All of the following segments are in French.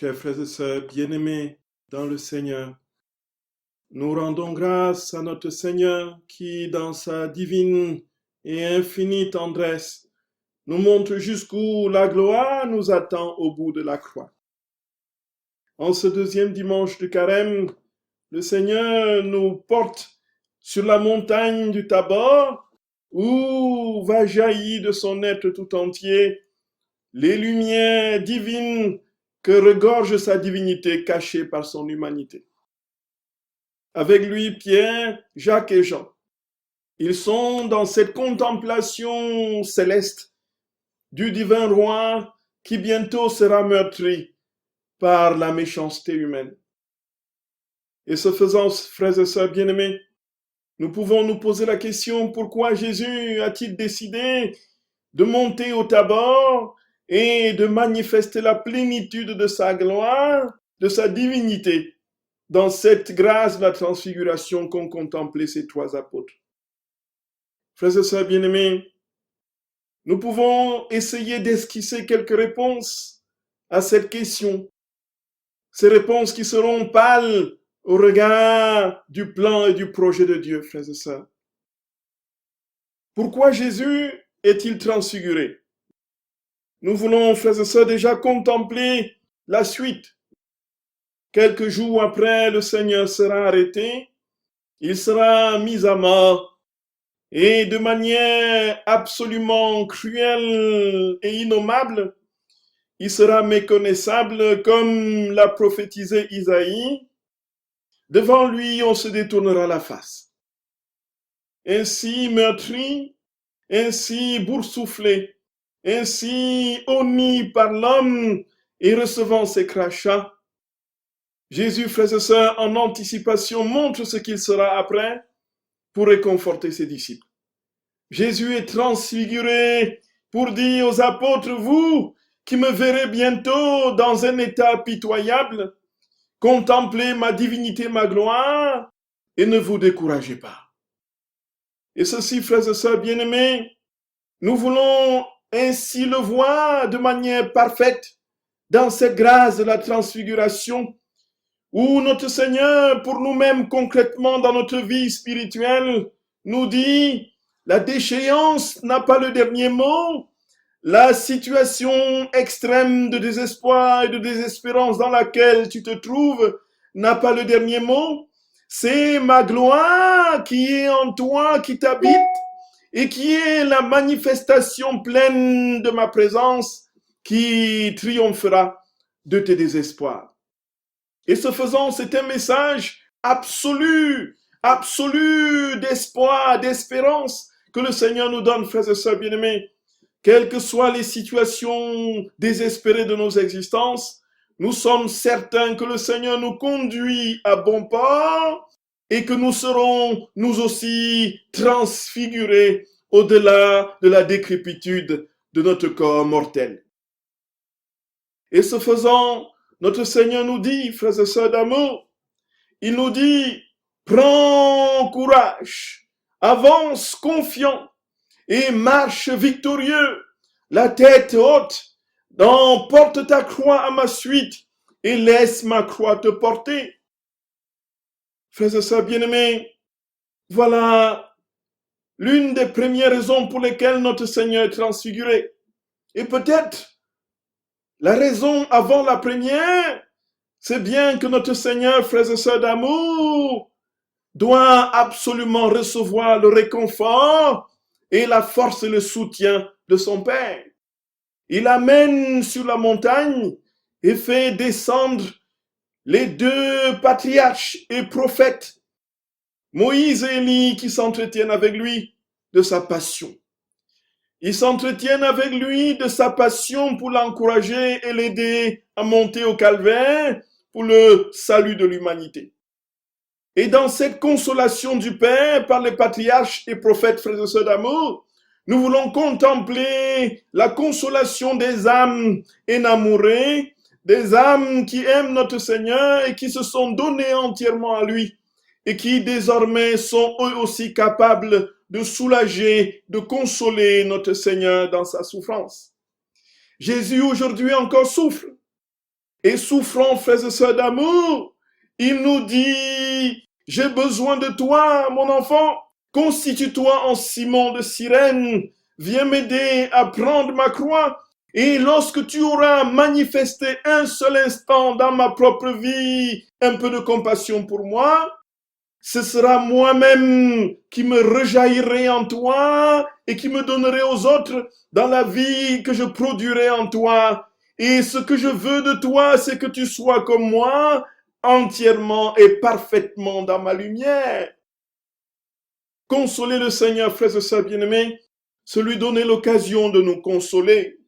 Chers frères et sœurs bien-aimés dans le Seigneur, nous rendons grâce à notre Seigneur qui, dans sa divine et infinie tendresse, nous montre jusqu'où la gloire nous attend au bout de la croix. En ce deuxième dimanche de Carême, le Seigneur nous porte sur la montagne du Tabor, où va jaillir de son être tout entier les lumières divines que regorge sa divinité cachée par son humanité. Avec lui, Pierre, Jacques et Jean. Ils sont dans cette contemplation céleste du divin roi qui bientôt sera meurtri par la méchanceté humaine. Et ce faisant, frères et sœurs bien-aimés, nous pouvons nous poser la question: pourquoi Jésus a-t-il décidé de monter au Tabor et de manifester la plénitude de sa gloire, de sa divinité, dans cette grâce de la transfiguration qu'ont contemplé ces trois apôtres? Frères et sœurs bien-aimés, nous pouvons essayer d'esquisser quelques réponses à cette question. Ces réponses qui seront pâles au regard du plan et du projet de Dieu, frères et sœurs. Pourquoi Jésus est-il transfiguré? Nous voulons, frères et sœurs, déjà contempler la suite. Quelques jours après, le Seigneur sera arrêté, il sera mis à mort, et de manière absolument cruelle et innommable, il sera méconnaissable comme l'a prophétisé Isaïe. Devant lui, on se détournera la face. Ainsi meurtri, ainsi boursouflé, ainsi honni par l'homme et recevant ses crachats, Jésus, frères et sœurs, en anticipation, montre ce qu'il sera après pour réconforter ses disciples. Jésus est transfiguré pour dire aux apôtres: vous qui me verrez bientôt dans un état pitoyable, contemplez ma divinité, ma gloire, et ne vous découragez pas. Et ceci, frères et sœurs bien-aimés, nous voulons ainsi le voir de manière parfaite dans cette grâce de la transfiguration, où notre Seigneur, pour nous-mêmes concrètement dans notre vie spirituelle, nous dit: la déchéance n'a pas le dernier mot, la situation extrême de désespoir et de désespérance dans laquelle tu te trouves n'a pas le dernier mot. C'est ma gloire qui est en toi, qui t'habite, et qui est la manifestation pleine de ma présence qui triomphera de tes désespoirs. Et ce faisant, c'est un message absolu d'espoir, d'espérance que le Seigneur nous donne, frères et sœurs bien-aimés. Quelles que soient les situations désespérées de nos existences, nous sommes certains que le Seigneur nous conduit à bon port et que nous serons, nous aussi, transfigurés au-delà de la décrépitude de notre corps mortel. Et ce faisant, notre Seigneur nous dit, frères et sœurs d'amour, il nous dit: prends courage, avance confiant et marche victorieux, la tête haute, porte ta croix à ma suite et laisse ma croix te porter. Frères et sœurs bien-aimés, voilà l'une des premières raisons pour lesquelles notre Seigneur est transfiguré. Et peut-être la raison avant la première, c'est bien que notre Seigneur, frères et sœurs d'amour, doit absolument recevoir le réconfort et la force et le soutien de son Père. Il amène sur la montagne et fait descendre les deux patriarches et prophètes, Moïse et Élie, qui s'entretiennent avec lui de sa passion. Ils s'entretiennent avec lui de sa passion pour l'encourager et l'aider à monter au calvaire pour le salut de l'humanité. Et dans cette consolation du Père par les patriarches et prophètes, frères et sœurs d'amour, nous voulons contempler la consolation des âmes énamourées, des âmes qui aiment notre Seigneur et qui se sont données entièrement à lui et qui désormais sont eux aussi capables de soulager, de consoler notre Seigneur dans sa souffrance. Jésus aujourd'hui encore souffre. et souffrant, frères et sœurs d'amour, il nous dit, j'ai besoin de toi, mon enfant, constitue-toi en Simon de Cyrène, viens m'aider à prendre ma croix, et lorsque tu auras manifesté un seul instant dans ma propre vie un peu de compassion pour moi, ce sera moi-même qui me rejaillirai en toi et qui me donnerai aux autres dans la vie que je produirai en toi. Et ce que je veux de toi, c'est que tu sois comme moi, entièrement et parfaitement dans ma lumière. Consoler le Seigneur, frères et sœurs bien-aimés, c'est lui donner l'occasion de nous consoler.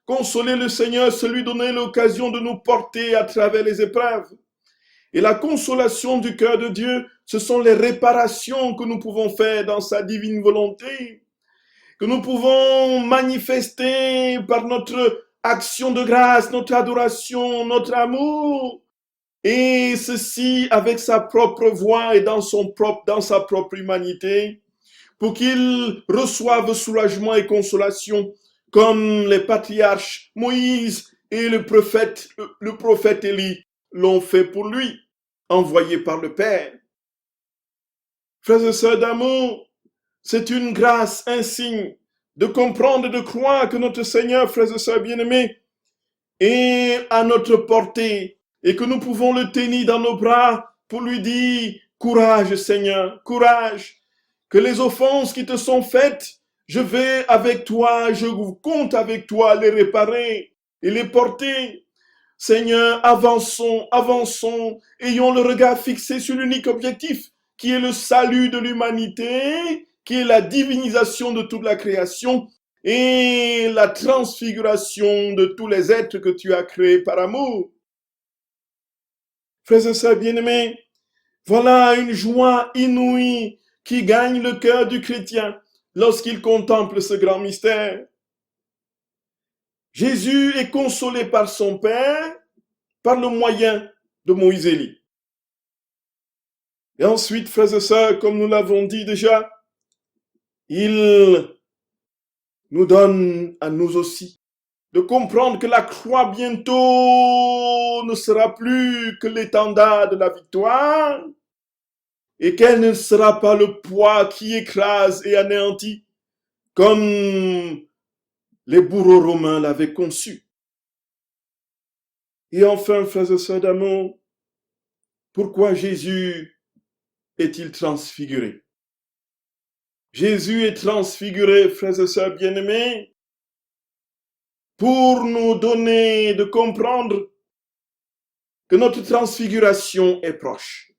Consoler le Seigneur, c'est lui donner l'occasion de nous porter à travers les épreuves. Et la consolation du cœur de Dieu, ce sont les réparations que nous pouvons faire dans sa divine volonté, que nous pouvons manifester par notre action de grâce, notre adoration, notre amour, et ceci avec sa propre voix et dans sa propre humanité, pour qu'il reçoive soulagement et consolation, comme les patriarches Moïse et le prophète Élie l'ont fait pour lui, envoyé par le Père. Frères et sœurs d'amour, c'est une grâce, un signe de comprendre, de croire que notre Seigneur, frères et sœurs bien-aimés, est à notre portée et que nous pouvons le tenir dans nos bras pour lui dire « Courage Seigneur, courage, que les offenses qui te sont faites, je vais avec toi, je compte avec toi les réparer et les porter. Seigneur, avançons, avançons, ayons le regard fixé sur l'unique objectif qui est le salut de l'humanité, qui est la divinisation de toute la création et la transfiguration de tous les êtres que tu as créés par amour. » Frères et sœurs bien-aimés, voilà une joie inouïe qui gagne le cœur du chrétien lorsqu'il contemple ce grand mystère. Jésus est consolé par son Père par le moyen de Moïse et Élie. Et ensuite, frères et sœurs, comme nous l'avons dit déjà, il nous donne à nous aussi de comprendre que la croix bientôt ne sera plus que l'étendard de la victoire et qu'elle ne sera pas le poids qui écrase et anéantit comme les bourreaux romains l'avaient conçu. Et enfin, frères et sœurs d'amour, pourquoi Jésus est-il transfiguré? Jésus est transfiguré, frères et sœurs bien-aimés, pour nous donner de comprendre que notre transfiguration est proche.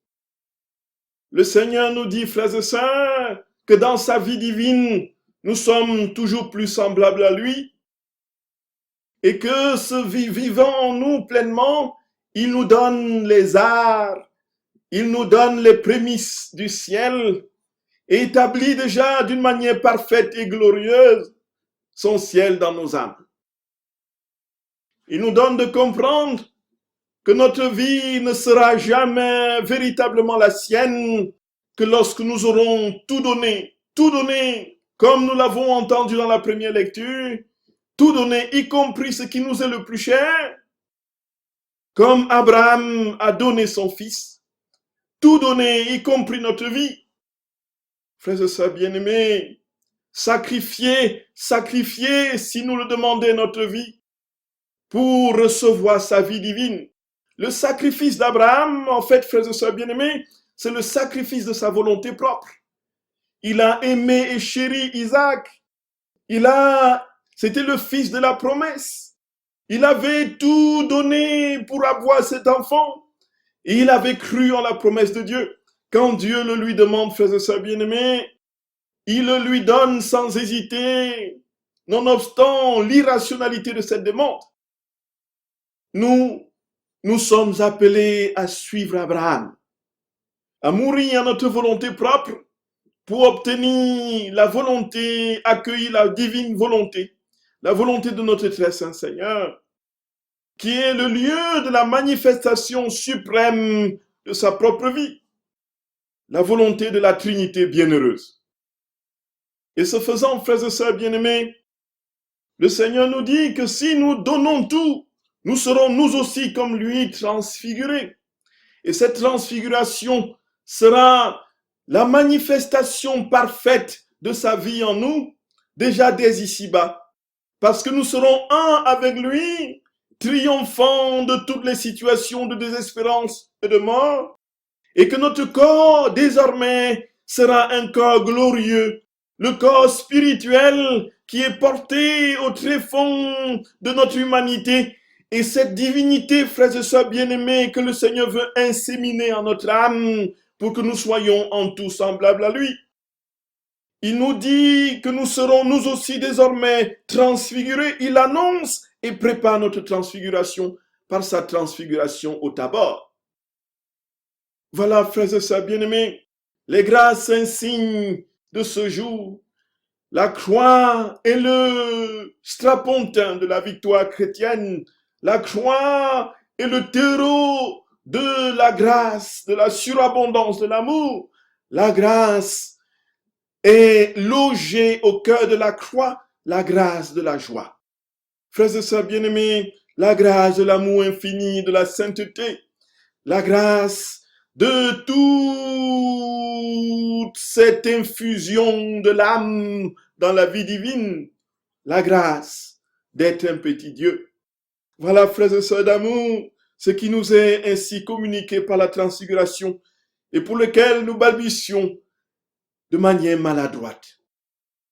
Le Seigneur nous dit, frères et sœurs, que dans sa vie divine, nous sommes toujours plus semblables à lui et que ce vivant en nous pleinement, il nous donne les arts, il nous donne les prémices du ciel et établit déjà d'une manière parfaite et glorieuse son ciel dans nos âmes. Il nous donne de comprendre que notre vie ne sera jamais véritablement la sienne que lorsque nous aurons tout donné, comme nous l'avons entendu dans la première lecture, tout donné, y compris ce qui nous est le plus cher, comme Abraham a donné son fils, tout donné, y compris notre vie. Frères et sœurs bien-aimés, sacrifier, si nous le demandons notre vie, pour recevoir sa vie divine. Le sacrifice d'Abraham, en fait, frères et sœurs bien-aimés, c'est le sacrifice de sa volonté propre. Il a aimé et chéri Isaac. C'était le fils de la promesse. Il avait tout donné pour avoir cet enfant. Et il avait cru en la promesse de Dieu. Quand Dieu le lui demande, frères et sœurs bien-aimés, il le lui donne sans hésiter, nonobstant l'irrationalité de cette demande. Nous sommes appelés à suivre Abraham, à mourir à notre volonté propre pour obtenir la volonté, accueillir la divine volonté, la volonté de notre très saint Seigneur, qui est le lieu de la manifestation suprême de sa propre vie, la volonté de la Trinité bienheureuse. Et ce faisant, frères et sœurs bien-aimés, le Seigneur nous dit que si nous donnons tout nous serons nous aussi comme lui transfigurés. Et cette transfiguration sera la manifestation parfaite de sa vie en nous, déjà dès ici-bas. Parce que nous serons un avec lui, triomphant de toutes les situations de désespérance et de mort, et que notre corps désormais sera un corps glorieux, le corps spirituel qui est porté au tréfonds de notre humanité. Et cette divinité, frères et sœurs bien-aimés, que le Seigneur veut inséminer en notre âme pour que nous soyons en tout semblables à lui. Il nous dit que nous serons nous aussi désormais transfigurés. Il annonce et prépare notre transfiguration par sa transfiguration au Tabor. Voilà, frères et sœurs bien-aimés, les grâces insignes de ce jour. La croix est le strapontin de la victoire chrétienne. La croix est le terreau de la grâce, de la surabondance de l'amour. La grâce est logée au cœur de la croix, la grâce de la joie. Frères et sœurs bien-aimés, la grâce de l'amour infini, de la sainteté, la grâce de toute cette infusion de l'âme dans la vie divine, la grâce d'être un petit Dieu. Voilà, frères et sœurs d'amour, ce qui nous est ainsi communiqué par la transfiguration et pour lequel nous balbutions de manière maladroite.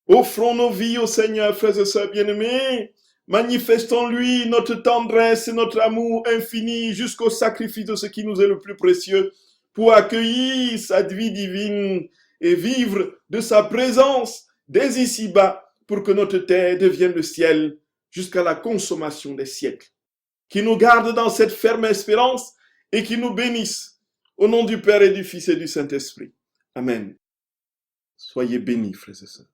Offrons nos vies au Seigneur, frères et sœurs bien-aimés, manifestons-lui notre tendresse et notre amour infini jusqu'au sacrifice de ce qui nous est le plus précieux pour accueillir sa vie divine et vivre de sa présence dès ici-bas pour que notre terre devienne le ciel jusqu'à la consommation des siècles. Qui nous garde dans cette ferme espérance et qui nous bénisse au nom du Père et du Fils et du Saint-Esprit. Amen. Soyez bénis, frères et sœurs.